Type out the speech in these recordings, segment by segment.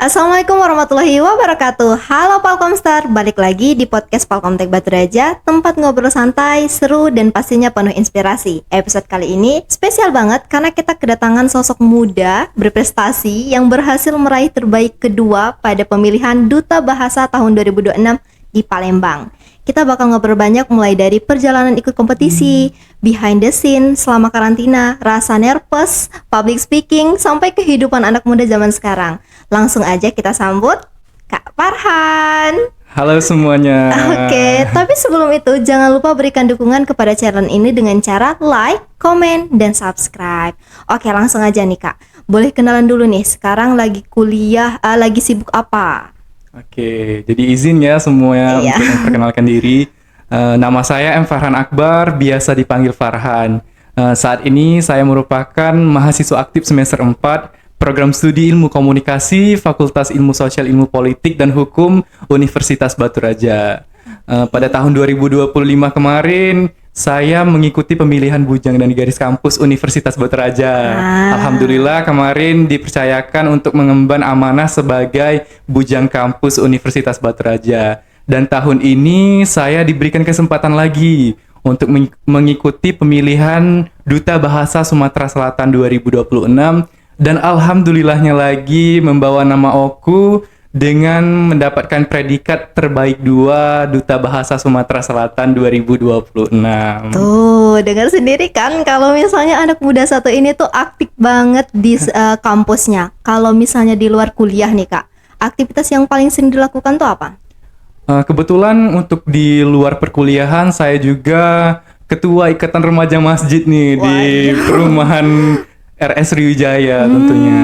Assalamualaikum warahmatullahi wabarakatuh. Halo Palkomstar, balik lagi di podcast Palkomtek Batu Raja, tempat ngobrol santai, seru, dan pastinya penuh inspirasi. Episode kali ini spesial banget karena kita kedatangan sosok muda berprestasi yang berhasil meraih terbaik kedua pada pemilihan Duta Bahasa tahun 2026 di Palembang. Kita bakal ngobrol banyak mulai dari perjalanan ikut kompetisi, behind the scene, selama karantina, rasa nervous, public speaking, sampai kehidupan anak muda zaman sekarang. Langsung aja kita sambut Kak Farhan. Halo semuanya. Oke, tapi sebelum itu jangan lupa berikan dukungan kepada channel ini dengan cara like, komen, dan subscribe. Oke, langsung aja nih Kak. Boleh kenalan dulu nih, sekarang lagi kuliah, lagi sibuk apa? Oke, jadi izin ya semuanya untuk memperkenalkan diri. Nama saya M. Farhan Akbar, biasa dipanggil Farhan. Saat ini saya merupakan mahasiswa aktif semester 4 Program Studi Ilmu Komunikasi, Fakultas Ilmu Sosial Ilmu Politik dan Hukum, Universitas Batu Raja. Pada tahun 2025 kemarin, saya mengikuti pemilihan bujang dan garis kampus Universitas Batu Raja. Alhamdulillah kemarin dipercayakan untuk mengemban amanah sebagai bujang kampus Universitas Batu Raja. Dan tahun ini saya diberikan kesempatan lagi untuk mengikuti pemilihan Duta Bahasa Sumatera Selatan 2026. Dan alhamdulillahnya lagi membawa nama Oku dengan mendapatkan predikat terbaik 2 Duta Bahasa Sumatera Selatan 2026. Tuh, dengar sendiri kan kalau misalnya anak muda satu ini tuh aktif banget di kampusnya. Kalau misalnya di luar kuliah nih Kak, aktivitas yang paling sering dilakukan tuh apa? Kebetulan untuk di luar perkuliahan saya juga ketua Ikatan Remaja Masjid nih di perumahan RS Sriwijaya tentunya.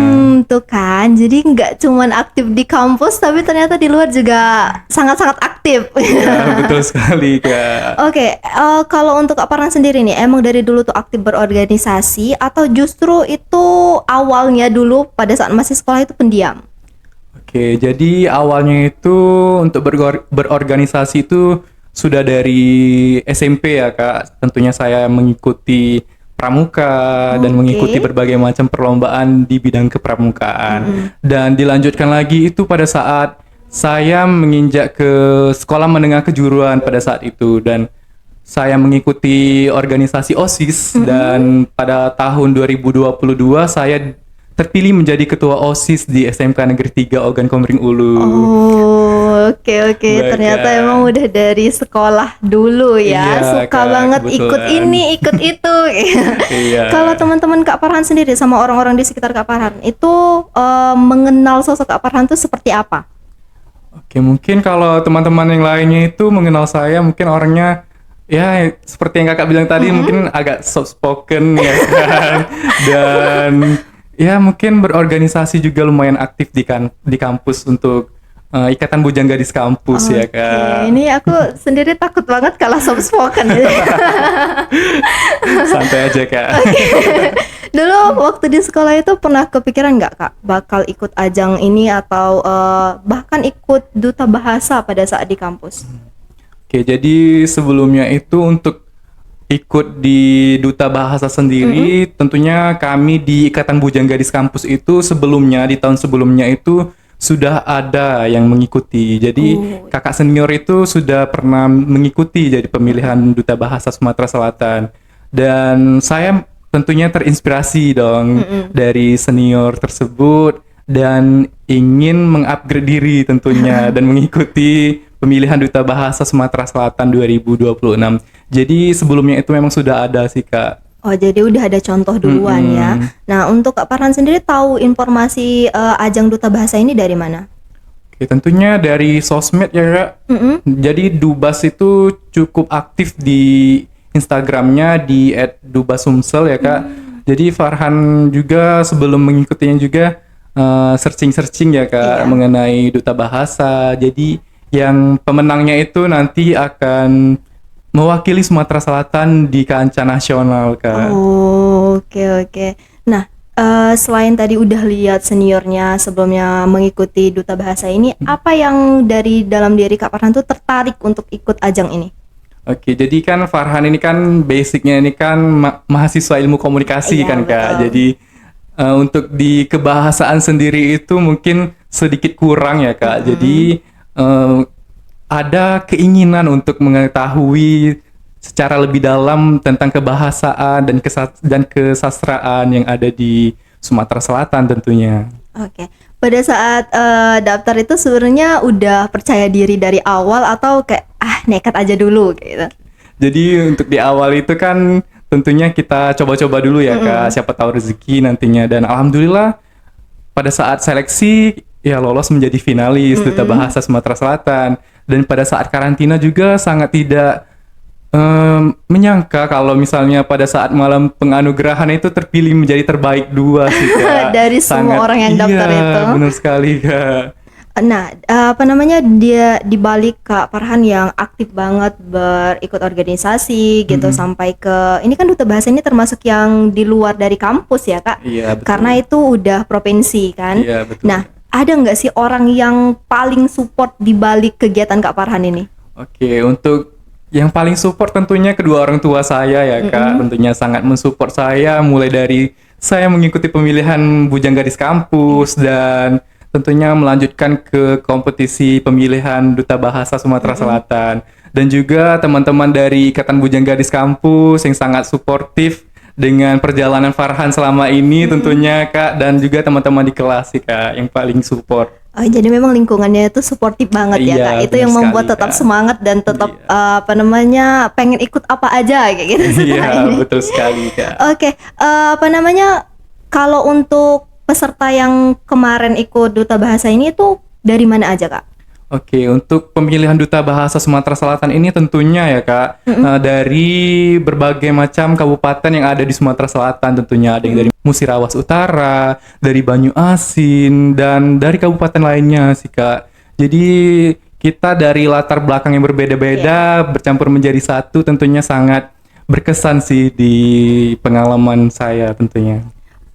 Tuh kan, jadi nggak cuman aktif di kampus, tapi ternyata di luar juga sangat-sangat aktif. Ya, betul sekali Kak. Oke, kalau untuk Kak Farhan sendiri nih, emang dari dulu tuh aktif berorganisasi atau justru itu awalnya dulu pada saat masih sekolah itu pendiam? Oke, jadi awalnya itu untuk berorganisasi itu sudah dari SMP ya Kak. Tentunya saya mengikuti pramuka dan mengikuti berbagai macam perlombaan di bidang kepramukaan. Dan dilanjutkan lagi itu pada saat saya menginjak ke sekolah menengah kejuruan pada saat itu, dan saya mengikuti organisasi OSIS. Dan pada tahun 2022 saya terpilih menjadi ketua OSIS di SMK Negeri 3 Ogan Komering Ulu. Oke. Ternyata emang udah dari sekolah dulu ya. Iya, suka Kak, banget kebetulan. ikut ini, ikut itu. Iya. Kalau teman-teman Kak Farhan sendiri sama orang-orang di sekitar Kak Farhan itu mengenal sosok Kak Farhan itu seperti apa? Oke, mungkin kalau teman-teman yang lainnya itu mengenal saya mungkin orangnya ya seperti yang Kakak bilang tadi, mungkin agak soft spoken ya kan. Dan ya mungkin berorganisasi juga lumayan aktif di kampus untuk Ikatan Bujang Gadis Kampus ya Kak. Ini aku sendiri takut banget kalau soft spoken. Santai aja Kak. Dulu waktu di sekolah itu pernah kepikiran nggak Kak bakal ikut ajang ini atau bahkan ikut duta bahasa pada saat di kampus? Oke, jadi sebelumnya itu untuk ikut di Duta Bahasa sendiri, tentunya kami di Ikatan Bujang Gadis Kampus itu sebelumnya, di tahun sebelumnya itu sudah ada yang mengikuti. Jadi kakak senior itu sudah pernah mengikuti jadi pemilihan Duta Bahasa Sumatera Selatan. Dan saya tentunya terinspirasi dong dari senior tersebut dan ingin mengupgrade diri tentunya dan mengikuti pemilihan Duta Bahasa Sumatera Selatan 2026. Jadi sebelumnya itu memang sudah ada sih Kak. Oh, jadi udah ada contoh duluan ya. Nah, untuk Kak Farhan sendiri tahu informasi ajang Duta Bahasa ini dari mana? Oke, tentunya dari sosmed ya Kak. Jadi Dubas itu cukup aktif di Instagramnya di @dubasumsel ya Kak. Jadi Farhan juga sebelum mengikutinya juga searching ya Kak mengenai Duta Bahasa. Jadi yang pemenangnya itu nanti akan mewakili Sumatera Selatan di kancah nasional Kak. Oke. Nah, selain tadi udah lihat seniornya sebelumnya mengikuti Duta Bahasa ini, apa yang dari dalam diri Kak Farhan tuh tertarik untuk ikut ajang ini? Oke, jadi kan Farhan ini kan basicnya ini kan mahasiswa ilmu komunikasi kan Kak. Betul. Jadi untuk di kebahasaan sendiri itu mungkin sedikit kurang ya Kak. Jadi ada keinginan untuk mengetahui secara lebih dalam tentang kebahasaan dan kesastraan yang ada di Sumatera Selatan tentunya. Oke. Pada saat daftar itu sebenarnya udah percaya diri dari awal atau kayak nekat aja dulu gitu. Jadi untuk di awal itu kan tentunya kita coba-coba dulu ya Kak, siapa tahu rezeki nantinya. Dan alhamdulillah pada saat seleksi ya lolos menjadi finalis Duta Bahasa Sumatera Selatan. Dan pada saat karantina juga sangat tidak menyangka kalau misalnya pada saat malam penganugerahan itu terpilih menjadi terbaik 2 sih Kak. Dari semua orang yang daftar itu. Iya, benar sekali Kak. Nah, dia dibalik Kak Farhan yang aktif banget berikut organisasi gitu sampai ke ini kan Duta Bahasa ini termasuk yang di luar dari kampus ya Kak. Iya, betul. Karena itu udah provinsi kan. Iya, betul. Nah, ada nggak sih orang yang paling support dibalik kegiatan Kak Farhan ini? Oke, untuk yang paling support tentunya kedua orang tua saya ya Kak. Tentunya sangat mensupport saya mulai dari saya mengikuti pemilihan Bujang Gadis Kampus dan tentunya melanjutkan ke kompetisi pemilihan Duta Bahasa Sumatera Selatan. Dan juga teman-teman dari Ikatan Bujang Gadis Kampus yang sangat suportif dengan perjalanan Farhan selama ini tentunya Kak. Dan juga teman-teman di kelas sih Kak yang paling support. Oh, jadi memang lingkungannya itu suportif banget ya Iya, Kak. Itu benar yang membuat sekali, tetap Kak. semangat dan tetap pengen ikut apa aja kayak gitu. Iya, betul sekali Kak. Oke, kalau untuk peserta yang kemarin ikut Duta Bahasa ini tuh dari mana aja Kak? Oke, untuk pemilihan Duta Bahasa Sumatera Selatan ini tentunya ya Kak, dari berbagai macam kabupaten yang ada di Sumatera Selatan tentunya. Ada yang dari Musirawas Utara, dari Banyu Asin, dan dari kabupaten lainnya sih Kak. Jadi kita dari latar belakang yang berbeda-beda bercampur menjadi satu tentunya sangat berkesan sih di pengalaman saya tentunya.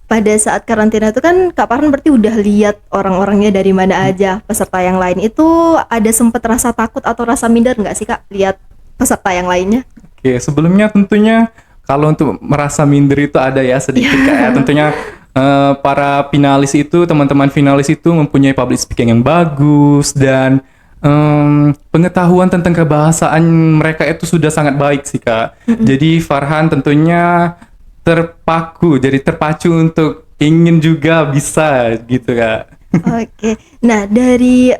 Pada saat karantina itu kan Kak Farhan berarti udah lihat orang-orangnya dari mana aja. Peserta yang lain itu ada sempet rasa takut atau rasa minder nggak sih Kak lihat peserta yang lainnya? Oke, sebelumnya tentunya kalau untuk merasa minder itu ada ya sedikit Kak ya. Tentunya para finalis itu, teman-teman finalis itu mempunyai public speaking yang bagus dan pengetahuan tentang kebahasaan mereka itu sudah sangat baik sih Kak. Jadi Farhan tentunya jadi terpacu untuk ingin juga bisa gitu Kak. Oke, nah dari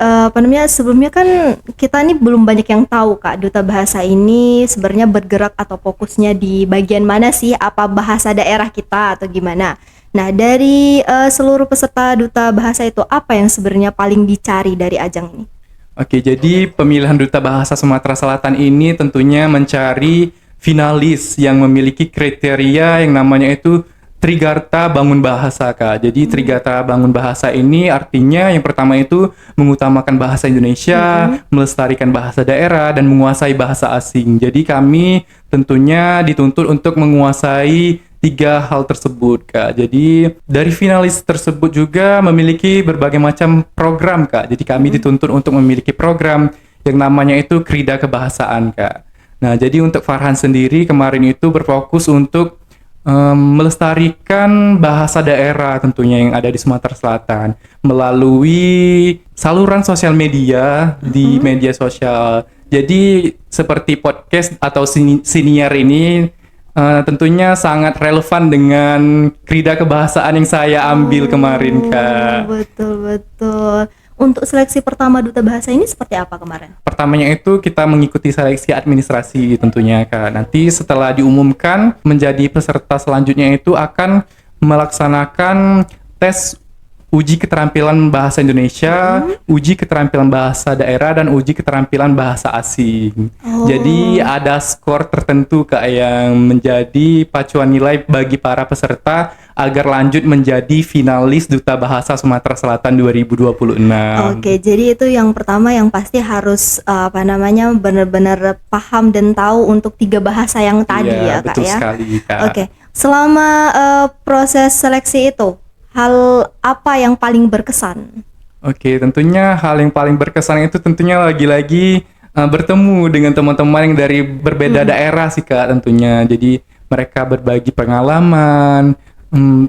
sebelumnya kan kita ini belum banyak yang tahu Kak Duta Bahasa ini sebenarnya bergerak atau fokusnya di bagian mana sih? Apa bahasa daerah kita atau gimana? Nah dari seluruh peserta Duta Bahasa itu apa yang sebenarnya paling dicari dari ajang ini? Oke, jadi pemilihan Duta Bahasa Sumatera Selatan ini tentunya mencari finalis yang memiliki kriteria yang namanya itu Trigarta Bangun Bahasa Kak. Jadi Trigarta Bangun Bahasa ini artinya yang pertama itu mengutamakan bahasa Indonesia, melestarikan bahasa daerah dan menguasai bahasa asing. Jadi kami tentunya dituntut untuk menguasai 3 hal tersebut Kak. Jadi dari finalis tersebut juga memiliki berbagai macam program Kak. Jadi kami dituntut untuk memiliki program yang namanya itu Krida Kebahasaan Kak. Nah, jadi untuk Farhan sendiri kemarin itu berfokus untuk melestarikan bahasa daerah tentunya yang ada di Sumatera Selatan melalui saluran sosial media di media sosial. Jadi seperti podcast atau siniar ini tentunya sangat relevan dengan Krida Kebahasaan yang saya ambil kemarin Kak. Betul. Untuk seleksi pertama Duta Bahasa ini seperti apa kemarin? Pertamanya itu kita mengikuti seleksi administrasi tentunya Kak. Nanti setelah diumumkan menjadi peserta selanjutnya itu akan melaksanakan tes uji keterampilan bahasa Indonesia, uji keterampilan bahasa daerah, dan uji keterampilan bahasa asing. Jadi ada skor tertentu Kak yang menjadi pacuan nilai bagi para peserta agar lanjut menjadi finalis Duta Bahasa Sumatera Selatan 2026. Oke, jadi itu yang pertama yang pasti harus benar-benar paham dan tahu untuk 3 bahasa yang tadi ya Kak betul ya. Sekali, Kak. Oke, selama proses seleksi itu hal apa yang paling berkesan? Oke, tentunya hal yang paling berkesan itu tentunya lagi-lagi bertemu dengan teman-teman yang dari berbeda daerah sih Kak tentunya. Jadi mereka berbagi pengalaman,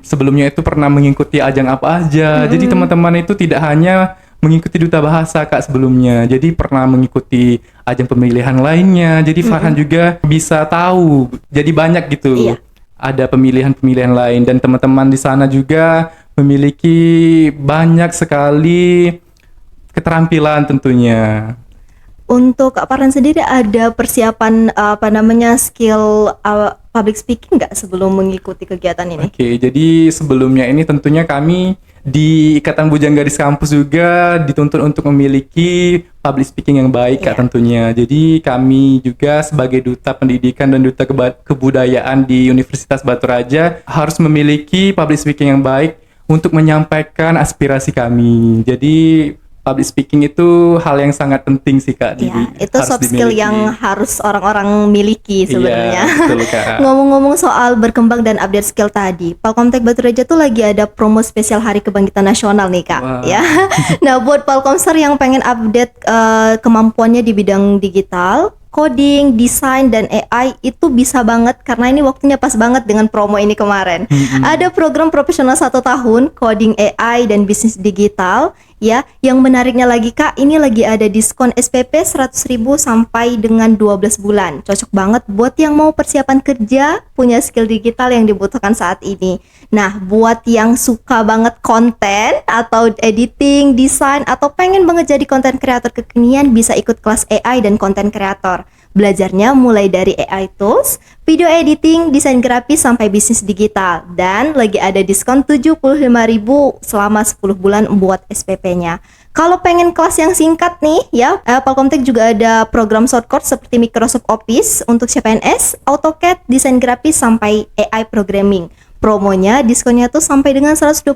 sebelumnya itu pernah mengikuti ajang apa aja. Jadi teman-teman itu tidak hanya mengikuti duta bahasa Kak sebelumnya. Jadi pernah mengikuti ajang pemilihan lainnya. Jadi Farhan juga bisa tahu. Jadi banyak gitu. Iya. Ada pemilihan-pemilihan lain dan teman-teman di sana juga memiliki banyak sekali keterampilan tentunya. Untuk Kak Farhan sendiri ada persiapan skill public speaking nggak sebelum mengikuti kegiatan ini? Oke, jadi sebelumnya ini tentunya kami di Ikatan Bujang Gadis Kampus juga dituntut untuk memiliki public speaking yang baik Kak Iya. tentunya. Jadi kami juga sebagai duta pendidikan dan duta kebudayaan di Universitas Batu Raja harus memiliki public speaking yang baik untuk menyampaikan aspirasi kami. Jadi public speaking itu hal yang sangat penting sih Kak. Iya, itu harus soft skill dimiliki. yang harus orang-orang miliki sebenarnya. Iya, betul Kak. Ngomong-ngomong soal berkembang dan update skill tadi, Palkomtek Batu Raja tuh lagi ada promo spesial Hari Kebangkitan Nasional nih Kak. Wah. Ya, nah buat Palkomster yang pengen update kemampuannya di bidang digital, coding, desain, dan AI itu bisa banget karena ini waktunya pas banget dengan promo ini kemarin. Ada program profesional 1 tahun, coding AI dan bisnis digital. Ya, yang menariknya lagi Kak, ini lagi ada diskon SPP 100.000 sampai dengan 12 bulan. Cocok banget buat yang mau persiapan kerja, punya skill digital yang dibutuhkan saat ini. Nah, buat yang suka banget konten atau editing, desain, atau pengen banget jadi konten kreator kekinian, bisa ikut kelas AI dan konten kreator. Belajarnya mulai dari AI tools, video editing, desain grafis, sampai bisnis digital. Dan lagi ada diskon 75.000 selama 10 bulan buat SPP-nya. Kalau pengen kelas yang singkat nih ya, Palkomtek juga ada program short course seperti Microsoft Office untuk CPNS, AutoCAD, desain grafis, sampai AI programming. Promonya, diskonnya tuh sampai dengan 125.000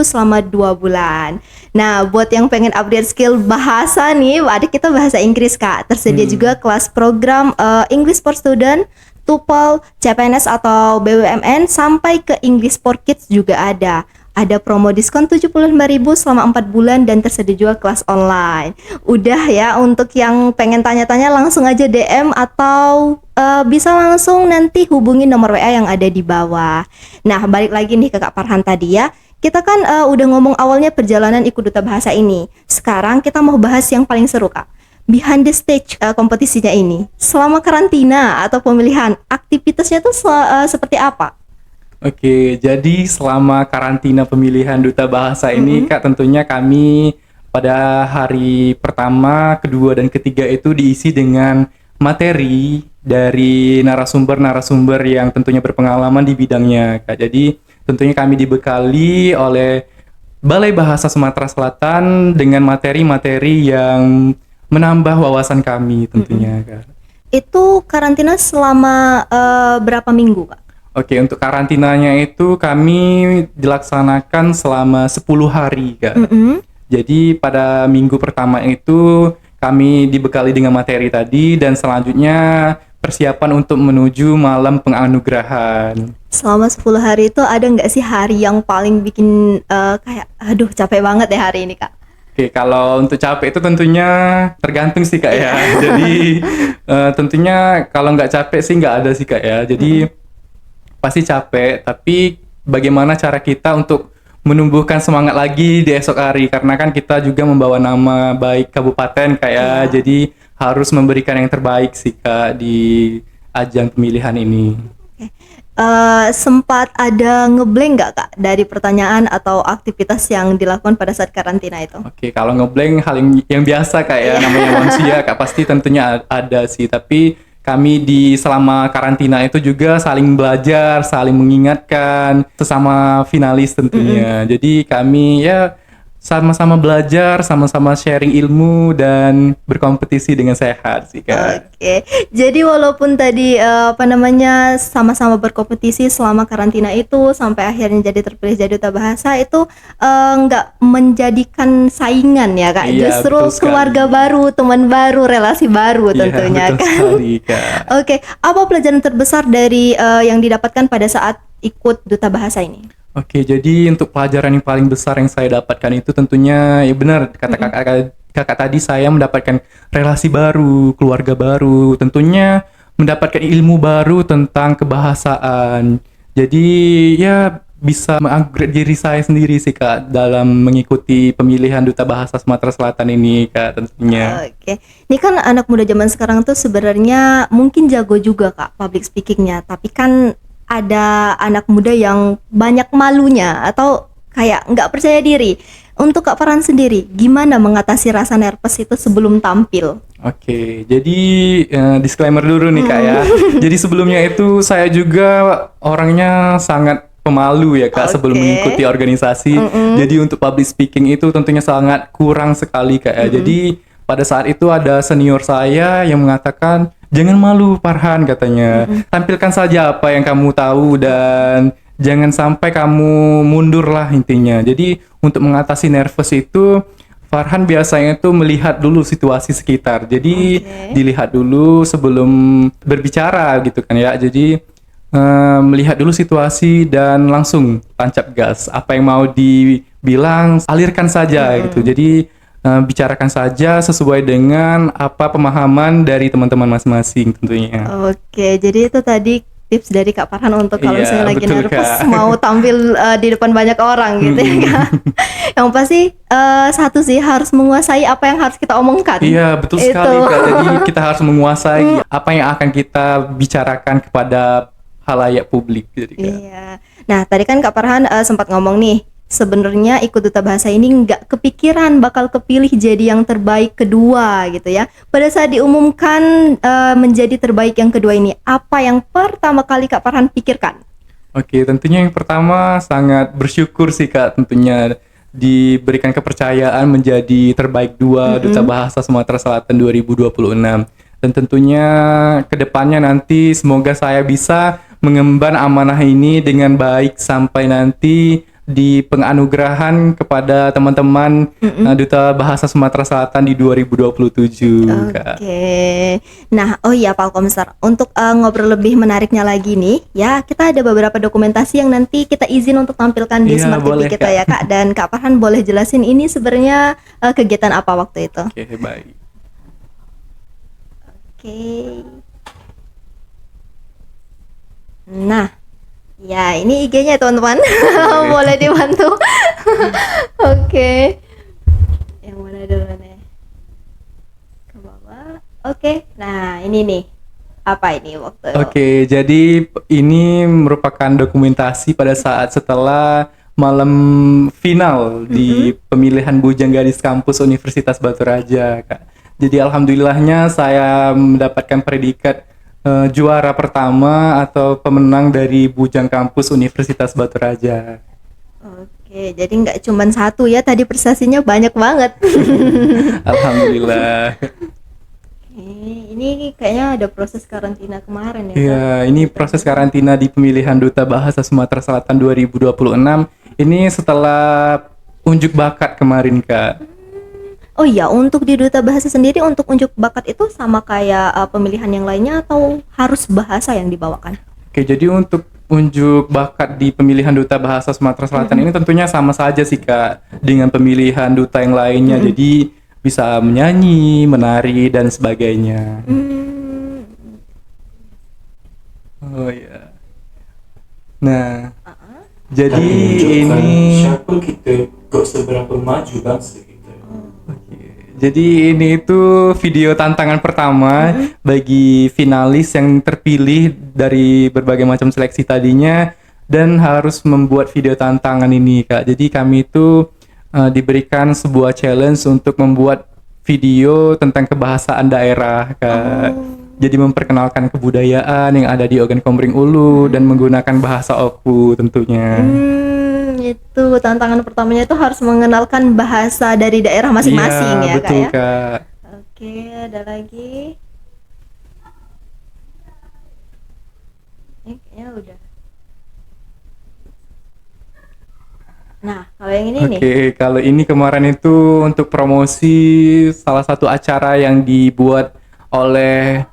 selama 2 bulan. Nah, buat yang pengen update skill bahasa nih, ada kita bahasa Inggris Kak. Tersedia juga kelas program English for Student, TOEFL, CPNS atau BUMN, sampai ke English for Kids juga ada. Ada promo diskon 75.000 selama 4 bulan dan tersedia juga kelas online. Udah ya, untuk yang pengen tanya-tanya langsung aja DM atau bisa langsung nanti hubungi nomor WA yang ada di bawah. Nah, balik lagi nih ke Kak Farhan tadi ya. Kita kan udah ngomong awalnya perjalanan ikut duta bahasa ini. Sekarang kita mau bahas yang paling seru Kak. Behind the stage kompetisinya ini. Selama karantina atau pemilihan, aktivitasnya tuh seperti apa? Oke, jadi selama karantina pemilihan duta bahasa ini Kak, tentunya kami pada hari pertama, kedua, dan ketiga itu diisi dengan materi dari narasumber-narasumber yang tentunya berpengalaman di bidangnya Kak. Jadi tentunya kami dibekali oleh Balai Bahasa Sumatera Selatan dengan materi-materi yang menambah wawasan kami tentunya Kak. Itu karantina selama berapa minggu Kak? Oke, untuk karantinanya itu kami dilaksanakan selama 10 hari, Kak. Jadi pada minggu pertama itu kami dibekali dengan materi tadi dan selanjutnya persiapan untuk menuju malam penganugerahan. Selama 10 hari itu ada nggak sih hari yang paling bikin kayak aduh capek banget ya hari ini Kak? Oke, kalau untuk capek itu tentunya tergantung sih Kak ya. Jadi tentunya kalau nggak capek sih nggak ada sih Kak ya. Jadi pasti capek, tapi bagaimana cara kita untuk menumbuhkan semangat lagi di esok hari, karena kan kita juga membawa nama baik kabupaten kayak jadi harus memberikan yang terbaik sih Kak di ajang pemilihan ini. Sempat ada ngeblank nggak Kak dari pertanyaan atau aktivitas yang dilakukan pada saat karantina itu? Oke, kalau ngeblank hal yang biasa Kak ya, namanya manusia Kak, pasti tentunya ada sih, tapi kami di selama karantina itu juga saling belajar, saling mengingatkan sesama finalis tentunya. Jadi kami ya sama-sama belajar, sama-sama sharing ilmu dan berkompetisi dengan sehat sih Kak. Oke, jadi walaupun tadi sama-sama berkompetisi selama karantina itu sampai akhirnya jadi terpilih jadi duta bahasa itu nggak menjadikan saingan ya Kak, Iya, justru betul sekali. keluarga baru, teman baru, relasi baru tentunya Iya, betul kan. sekali, Kak. Oke, apa pelajaran terbesar dari yang didapatkan pada saat ikut duta bahasa ini? Oke, jadi untuk pelajaran yang paling besar yang saya dapatkan itu tentunya ya benar kata kakak tadi, saya mendapatkan relasi baru, keluarga baru, tentunya mendapatkan ilmu baru tentang kebahasaan. Jadi ya bisa mengupgrade diri saya sendiri sih Kak dalam mengikuti pemilihan Duta Bahasa Sumatera Selatan ini Kak tentunya. Oke, ini kan anak muda zaman sekarang tuh sebenarnya mungkin jago juga Kak public speakingnya, tapi kan ada anak muda yang banyak malunya atau kayak nggak percaya diri. Untuk Kak Farhan sendiri, gimana mengatasi rasa nervous itu sebelum tampil? Oke, jadi disclaimer dulu nih Kak ya. Jadi sebelumnya itu saya juga orangnya sangat pemalu ya Kak sebelum Oke. mengikuti organisasi. Jadi untuk public speaking itu tentunya sangat kurang sekali Kak ya. Jadi pada saat itu ada senior saya yang mengatakan, "Jangan malu Farhan," katanya. "Tampilkan saja apa yang kamu tahu dan jangan sampai kamu mundur lah intinya." Jadi untuk mengatasi nervous itu Farhan biasanya tuh melihat dulu situasi sekitar. Jadi Oke. dilihat dulu sebelum berbicara gitu kan ya. Jadi melihat dulu situasi dan langsung tancap gas. Apa yang mau dibilang alirkan saja gitu. Jadi bicarakan saja sesuai dengan apa pemahaman dari teman-teman masing-masing tentunya. Oke, jadi itu tadi tips dari Kak Farhan untuk kalau Iya, misalnya lagi betul, nervous Kak. mau tampil di depan banyak orang gitu ya Kak. Yang pasti satu sih harus menguasai apa yang harus kita omongkan. Iya, betul Itu. sekali Kak. Jadi kita harus menguasai apa yang akan kita bicarakan kepada halayak publik gitu Kak. Iya. Nah, tadi kan Kak Farhan sempat ngomong nih, sebenarnya ikut Duta Bahasa ini nggak kepikiran bakal kepilih jadi yang terbaik kedua gitu ya. Pada saat diumumkan menjadi terbaik yang kedua ini, apa yang pertama kali Kak Farhan pikirkan? Oke, tentunya yang pertama sangat bersyukur sih Kak tentunya diberikan kepercayaan menjadi terbaik dua Duta Bahasa Sumatera Selatan 2026. Dan tentunya kedepannya nanti semoga saya bisa mengemban amanah ini dengan baik sampai nanti di penganugerahan kepada teman-teman Duta Bahasa Sumatera Selatan di 2027 Kak. Oke. Nah, oh iya Palkomstar, untuk ngobrol lebih menariknya lagi nih, ya kita ada beberapa dokumentasi yang nanti kita izin untuk tampilkan di Iya, Smart TV boleh, kita Kak. ya Kak. Dan Kak Farhan boleh jelasin ini sebenarnya kegiatan apa waktu itu? Oke, baik. Oke. Nah, ya ini IG-nya teman-teman. Boleh dibantu. Oke. Yang mana dulu nih? Ke bawah. Oke. Nah, ini nih. Apa ini waktu? Oke, jadi ini merupakan dokumentasi pada saat setelah malam final di pemilihan Bujang Gadis Kampus Universitas Batu Raja, Kak. Jadi alhamdulillahnya saya mendapatkan predikat juara pertama atau pemenang dari Bujang Kampus Universitas Batu Raja. Oke, jadi nggak cuma satu ya, tadi prestasinya banyak banget. Alhamdulillah. Ini kayaknya ada proses karantina kemarin ya. Iya, Kak? ini proses karantina di pemilihan Duta Bahasa Sumatera Selatan 2026. Ini setelah unjuk bakat kemarin, Kak. Oh iya, untuk di Duta Bahasa sendiri untuk unjuk bakat itu sama kayak pemilihan yang lainnya atau harus bahasa yang dibawakan? Oke, jadi untuk unjuk bakat di pemilihan Duta Bahasa Sumatera Selatan ini tentunya sama saja sih, Kak, dengan pemilihan duta yang lainnya. Jadi bisa menyanyi, menari, dan sebagainya. Oh iya. Nah, jadi menunjukkan ini siapa kita kok seberapa maju bangsa kita. Jadi ini itu video tantangan pertama bagi finalis yang terpilih dari berbagai macam seleksi tadinya dan harus membuat video tantangan ini, Kak. Jadi kami itu diberikan sebuah challenge untuk membuat video tentang kebahasaan daerah, Kak. Jadi memperkenalkan kebudayaan yang ada di Ogan Komering Ulu dan menggunakan bahasa Oku tentunya. Itu tantangan pertamanya itu harus mengenalkan bahasa dari daerah masing-masing Iya, ya betul, Kak ya. Kak. Oke, ada lagi. Ini kayaknya udah. Nah, kalau yang ini nih. Oke, kalau ini kemarin itu untuk promosi salah satu acara yang dibuat oleh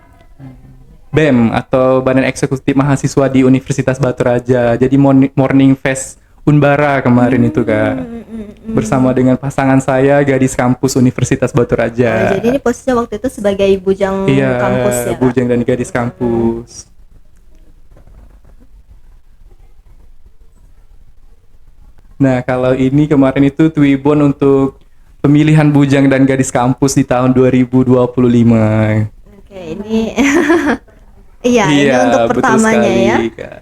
BEM atau Badan Eksekutif Mahasiswa di Universitas Batu Raja. Jadi Morning Fest Unbara kemarin itu, Kak. Bersama dengan pasangan saya, gadis kampus Universitas Batu Oh, Raja. jadi ini posisinya waktu itu sebagai bujang Iya, kampus ya Kak? bujang dan gadis kampus. Nah, kalau ini kemarin itu Twibbon untuk pemilihan bujang dan gadis kampus di tahun 2025. Oke, ini iya, ini untuk betul pertamanya sekali, ya. Kak.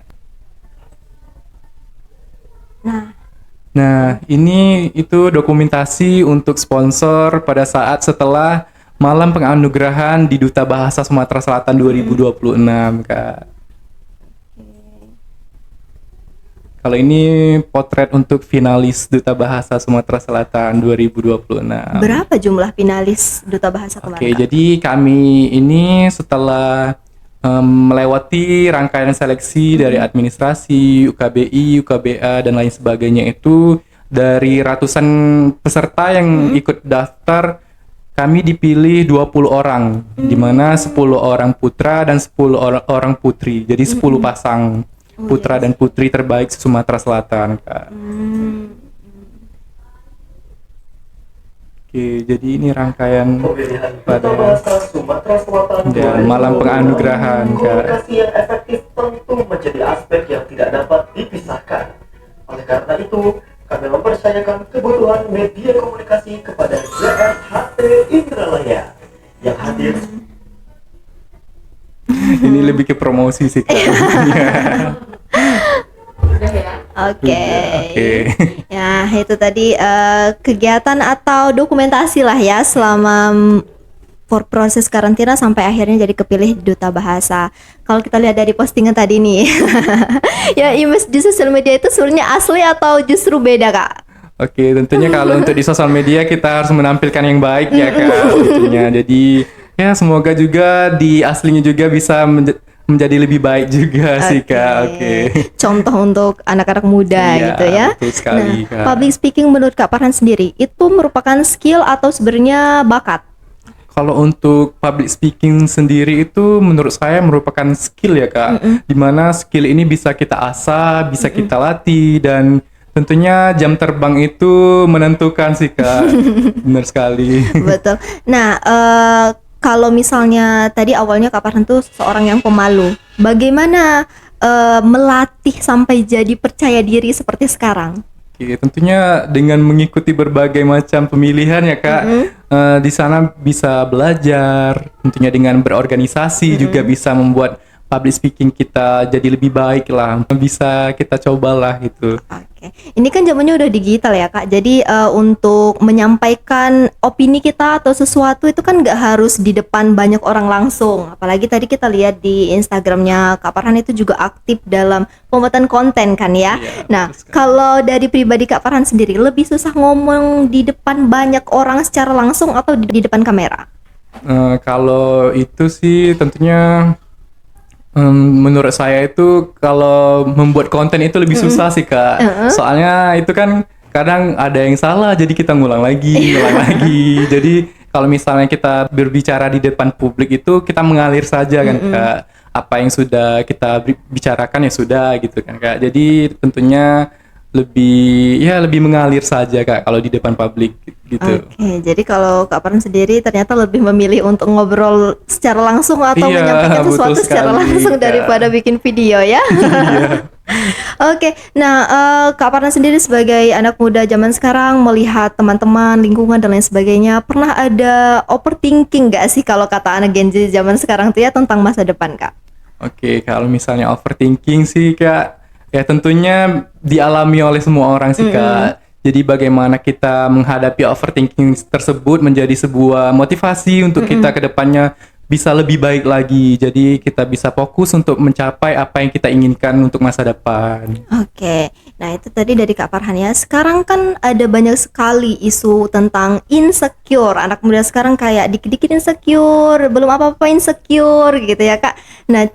Nah, Ini itu dokumentasi untuk sponsor pada saat setelah Malam Penganugerahan di Duta Bahasa Sumatera Selatan 2026, Kak. Kalau ini potret untuk finalis Duta Bahasa Sumatera Selatan 2026. berapa jumlah finalis Duta Bahasa Oke, kemarin, Kak? jadi kami ini setelah melewati rangkaian seleksi dari administrasi, UKBI, UKBA, dan lain sebagainya itu dari ratusan peserta yang ikut daftar, kami dipilih 20 orang, di mana 10 orang putra dan 10 orang putri. Jadi 10 pasang putra dan putri terbaik Sumatera Selatan, Kak. Oke, jadi ini rangkaian Pemilihan pada Duta Bahasa Sumatera Selatan dan Malam Penganugerahan, Kak. Komunikasi yang efektif tentu menjadi aspek yang tidak dapat dipisahkan. Oleh karena itu, kami mempercayakan kebutuhan media komunikasi kepada ZRHT Indralaya yang hadir. Ini lebih ke promosi sih, Kak. Oke. Oke. Ya, itu tadi kegiatan atau dokumentasi lah ya selama proses karantina sampai akhirnya jadi kepilih Duta Bahasa. Kalau kita lihat dari postingan tadi nih, ya image di sosial media itu sebenarnya asli atau justru beda, Kak? Oke, tentunya kalau untuk di sosial media kita harus menampilkan yang baik ya, Kak. Tentunya. Jadi ya semoga juga di aslinya juga bisa menjadi lebih baik juga sih, Kak. Oke. Contoh untuk anak-anak muda Iya, gitu ya. betul sekali, Kak. Public speaking menurut Kak Farhan sendiri itu merupakan skill atau sebenarnya bakat? Kalau untuk public speaking sendiri itu menurut saya merupakan skill ya, Kak. Dimana skill ini bisa kita asah, bisa kita latih, dan tentunya jam terbang itu menentukan sih, Kak. Benar sekali. Betul. Nah, kalau misalnya tadi awalnya Kak Farhan tuh seorang yang pemalu, bagaimana melatih sampai jadi percaya diri seperti sekarang? Oke, tentunya dengan mengikuti berbagai macam pemilihan ya, Kak. Di sana bisa belajar, tentunya dengan berorganisasi juga bisa membuat public speaking kita jadi lebih baik lah. Bisa kita cobalah gitu. Oke, ini kan zamannya udah digital ya Kak. Jadi untuk menyampaikan opini kita atau sesuatu itu kan nggak harus di depan banyak orang langsung. Apalagi tadi kita lihat di Instagramnya Kak Farhan itu juga aktif dalam pembuatan konten kan ya. Iya, Nah, betul sekali. kalau dari pribadi Kak Farhan sendiri lebih susah ngomong di depan banyak orang secara langsung atau di depan kamera? Kalau itu sih tentunya menurut saya itu kalau membuat konten itu lebih susah sih, Kak. Soalnya itu kan kadang ada yang salah jadi kita ngulang lagi. Jadi kalau misalnya kita berbicara di depan publik itu kita mengalir saja kan, Kak. Apa yang sudah kita bicarakan ya sudah gitu kan, Kak. Jadi tentunya lebih mengalir saja, Kak, kalau di depan publik gitu. Oke, jadi kalau Kak Farhan sendiri ternyata lebih memilih untuk ngobrol secara langsung atau Iya, menyampaikan betul sesuatu secara sekali, langsung Kak. daripada bikin video ya. Oke, nah Kak Farhan sendiri sebagai anak muda zaman sekarang melihat teman-teman, lingkungan dan lain sebagainya, pernah ada overthinking nggak sih kalau kata anak Gen Z zaman sekarang tuh ya tentang masa depan, Kak? Oke, kalau misalnya overthinking sih, Kak, ya tentunya dialami oleh semua orang sih, Kak. Jadi bagaimana kita menghadapi overthinking tersebut menjadi sebuah motivasi untuk kita ke depannya bisa lebih baik lagi. Jadi kita bisa fokus untuk mencapai apa yang kita inginkan untuk masa depan. Oke, nah itu tadi dari Kak Farhan ya. Sekarang kan ada banyak sekali isu tentang insecure. Anak muda sekarang kayak dikit-dikit insecure, belum apa-apa insecure gitu ya Kak. Nah,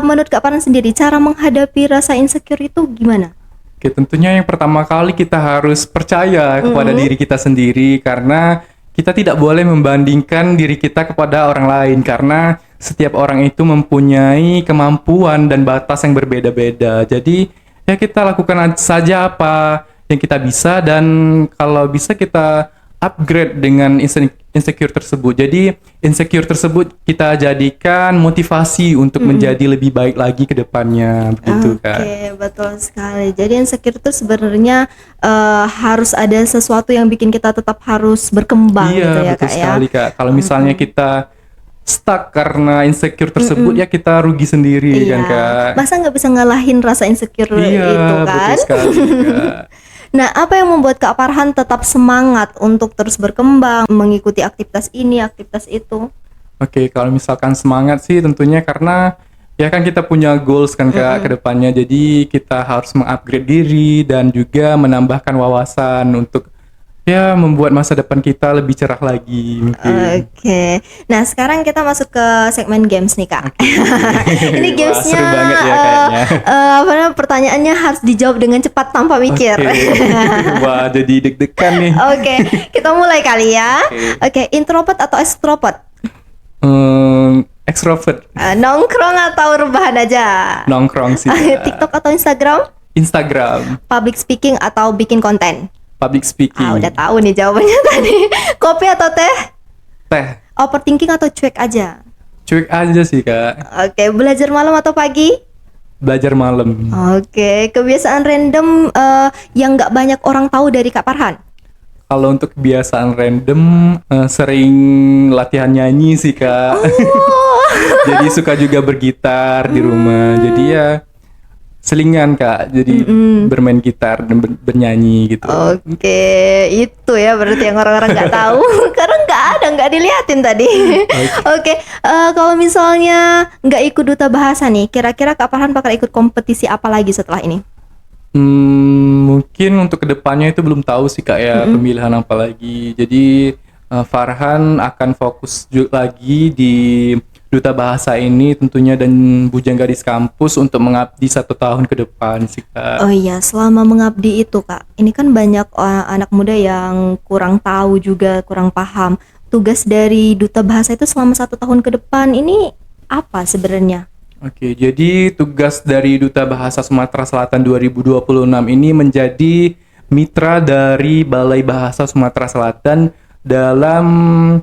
menurut Kak Farhan sendiri cara menghadapi rasa insecure itu gimana? Oke, tentunya yang pertama kali kita harus percaya kepada diri kita sendiri karena kita tidak boleh membandingkan diri kita kepada orang lain karena setiap orang itu mempunyai kemampuan dan batas yang berbeda-beda. Jadi ya kita lakukan saja apa yang kita bisa dan kalau bisa kita upgrade dengan insecure tersebut. Jadi insecure tersebut kita jadikan motivasi untuk menjadi lebih baik lagi ke depannya, begitu Kak. Oke, betul sekali. Jadi insecure itu sebenarnya harus ada sesuatu yang bikin kita tetap harus berkembang Iya, gitu ya betul Kak ya. sekali Kak. Kalau misalnya kita stuck karena insecure tersebut, ya kita rugi sendiri kan Kak. Masa nggak bisa ngalahin rasa insecure Iya, itu betul kan? sekali Kak. Nah, apa yang membuat Kak Farhan tetap semangat untuk terus berkembang, mengikuti aktivitas ini, aktivitas itu? Oke, kalau misalkan semangat sih tentunya karena ya kan kita punya goals kan Kak ke depannya. Jadi kita harus mengupgrade diri dan juga menambahkan wawasan untuk ya membuat masa depan kita lebih cerah lagi mungkin. Oke. Nah, sekarang kita masuk ke segmen games nih, Kak. Ini Wah, gamesnya seru banget ya kayaknya. apa namanya, pertanyaannya harus dijawab dengan cepat tanpa mikir. Oke. Wah, jadi deg-degan nih. Oke, kita mulai kali ya. Oke, introvert atau extrovert? Extrovert, Nongkrong atau rebahan aja? nongkrong sih Kak. TikTok atau Instagram? Instagram, Public speaking atau bikin konten? public speaking, Udah tahu nih jawabannya tadi. Kopi atau teh? teh, Overthinking atau cuek aja? cuek aja sih Kak. Oke, belajar malam atau pagi? Belajar malam. Oke, kebiasaan random yang nggak banyak orang tahu dari Kak Farhan. Kalau untuk kebiasaan random, sering latihan nyanyi sih Kak. Jadi suka juga bergitar di rumah. Jadi ya selingan Kak. Jadi bermain gitar dan bernyanyi gitu. Oke, itu ya berarti yang orang-orang nggak tahu karena nggak diliatin tadi. Oke, kalau misalnya nggak ikut duta bahasa nih, kira-kira Kak Farhan bakal ikut kompetisi apa lagi setelah ini? Mungkin untuk kedepannya itu belum tahu sih Kak ya, pemilihan apa lagi. Jadi Farhan akan fokus lagi di duta bahasa ini tentunya dan Bujang Gadis Kampus untuk mengabdi 1 tahun ke depan sih Kak. Oh iya, selama mengabdi itu Kak, ini kan banyak anak muda yang kurang tahu juga, kurang paham. Tugas dari duta bahasa itu selama 1 tahun ke depan ini apa sebenarnya? Oke, jadi tugas dari Duta Bahasa Sumatera Selatan 2026 ini menjadi mitra dari Balai Bahasa Sumatera Selatan dalam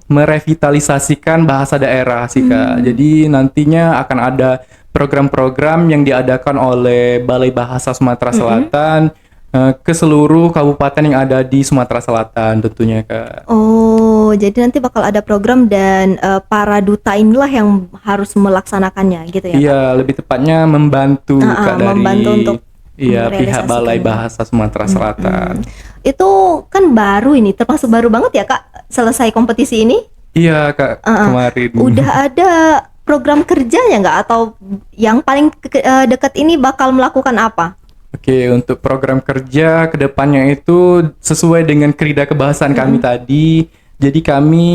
merevitalisasikan bahasa daerah sih Kak. Jadi nantinya akan ada program-program yang diadakan oleh Balai Bahasa Sumatera Selatan ke seluruh kabupaten yang ada di Sumatera Selatan tentunya Kak. Oh, jadi nanti bakal ada program dan para duta inilah yang harus melaksanakannya gitu ya? Iya, lebih tepatnya membantu Kak dari membantu untuk pihak merealisasikan Balai ini. Bahasa Sumatera Selatan. Itu kan baru ini, termasuk baru banget ya Kak, selesai kompetisi ini? Iya Kak, kemarin. Udah ada program kerjanya nggak? Atau yang paling dekat ini bakal melakukan apa? Oke, untuk program kerja kedepannya itu sesuai dengan krida kebahasaan kami tadi. Jadi kami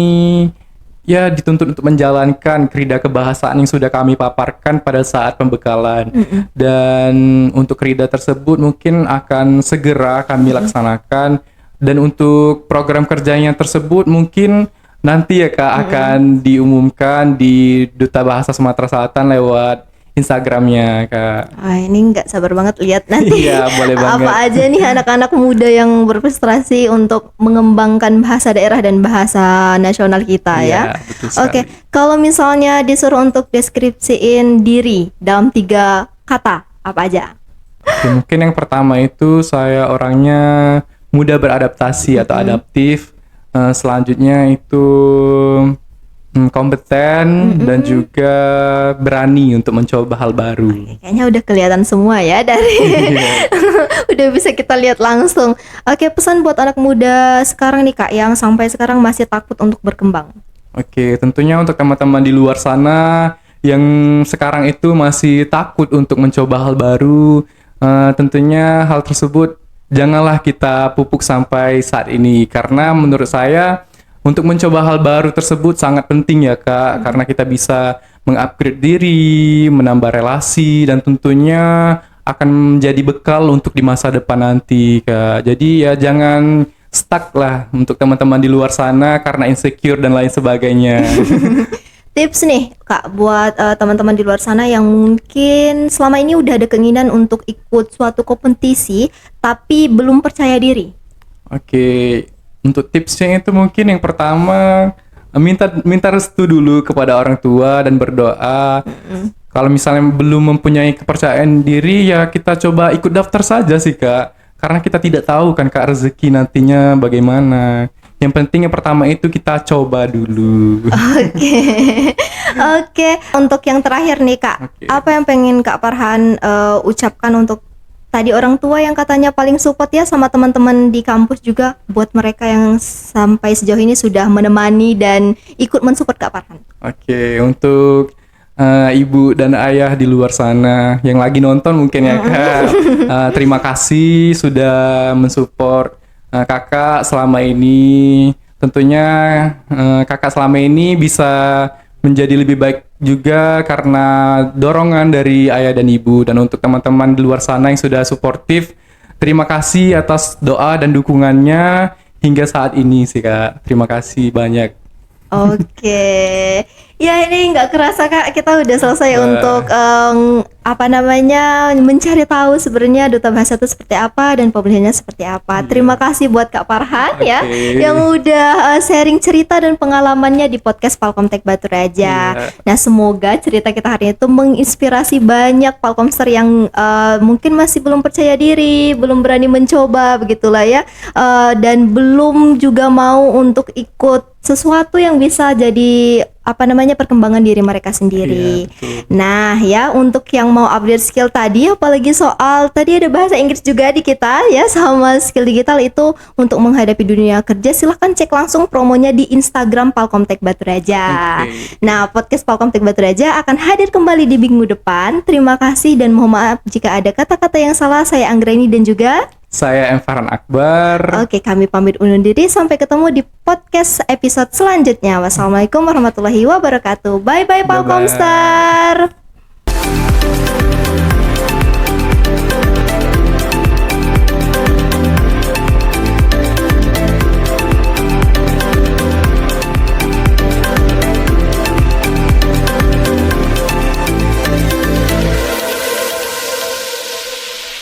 ya dituntut untuk menjalankan krida kebahasaan yang sudah kami paparkan pada saat pembekalan. Dan untuk krida tersebut mungkin akan segera kami laksanakan. Dan untuk program kerjanya tersebut mungkin nanti ya Kak akan diumumkan di Duta Bahasa Sumatera Selatan lewat Instagramnya Kak. Ini nggak sabar banget lihat nanti. Iya, boleh banget. Apa aja nih anak-anak muda yang berprestasi untuk mengembangkan bahasa daerah dan bahasa nasional kita ya. Iya, betul sekali. Oke, kalau misalnya disuruh untuk deskripsiin diri dalam 3 kata, apa aja? Oke, mungkin yang pertama itu saya orangnya mudah beradaptasi atau adaptif. Selanjutnya itu kompeten dan juga berani untuk mencoba hal baru. Kayaknya udah kelihatan semua ya dari udah bisa kita lihat langsung. Oke, pesan buat anak muda sekarang nih Kak yang sampai sekarang masih takut untuk berkembang. Oke, tentunya untuk teman-teman di luar sana yang sekarang itu masih takut untuk mencoba hal baru, tentunya hal tersebut janganlah kita pupuk sampai saat ini, karena menurut saya untuk mencoba hal baru tersebut sangat penting ya Kak, karena kita bisa mengupgrade diri, menambah relasi, dan tentunya akan menjadi bekal untuk di masa depan nanti Kak. Jadi ya jangan stuck lah untuk teman-teman di luar sana karena insecure dan lain sebagainya. Tips nih Kak buat teman-teman di luar sana yang mungkin selama ini udah ada keinginan untuk ikut suatu kompetisi tapi belum percaya diri. Oke, Untuk tipsnya itu mungkin yang pertama minta restu dulu kepada orang tua dan berdoa. Kalau misalnya belum mempunyai kepercayaan diri ya kita coba ikut daftar saja sih Kak. Karena kita tidak tahu kan Kak rezeki nantinya bagaimana. Yang penting yang pertama itu kita coba dulu. Oke. Oke, untuk yang terakhir nih Kak, Oke. apa yang pengen Kak Farhan ucapkan untuk tadi orang tua yang katanya paling support ya sama teman-teman di kampus juga buat mereka yang sampai sejauh ini sudah menemani dan ikut mensupport Kak Farhan. Oke, untuk ibu dan ayah di luar sana yang lagi nonton mungkin ya Kak, terima kasih sudah mensupport kakak selama ini. Tentunya kakak selama ini bisa menjadi lebih baik juga karena dorongan dari ayah dan ibu. Dan untuk teman-teman di luar sana yang sudah suportif, terima kasih atas doa dan dukungannya hingga saat ini sih Kak. Terima kasih banyak. Oke, ya ini nggak kerasa Kak, kita udah selesai Wah. untuk mencari tahu sebenarnya duta bahasa itu seperti apa dan pembelajarannya seperti apa. Terima kasih buat Kak Farhan ya Oke. yang udah sharing cerita dan pengalamannya di podcast Palkomtek Batu Raja. Iya. Nah semoga cerita kita hari ini itu menginspirasi banyak Palkomster yang mungkin masih belum percaya diri, belum berani mencoba begitulah ya, dan belum juga mau untuk ikut sesuatu yang bisa jadi perkembangan diri mereka sendiri. Iya, betul. Nah ya untuk yang mau update skill tadi, apalagi soal tadi ada bahasa Inggris juga di kita ya sama skill digital itu untuk menghadapi dunia kerja, silahkan cek langsung promonya di Instagram Palkomtek Batu Raja. Oke. Nah podcast Palkomtek Batu Raja akan hadir kembali di minggu depan. Terima kasih dan mohon maaf jika ada kata-kata yang salah. Saya Anggreni dan juga Saya Farhan Akbar. Oke, kami pamit undur diri. Sampai ketemu di podcast episode selanjutnya. Wassalamualaikum warahmatullahi wabarakatuh. Bye-bye, Bye-bye. Palkomstar.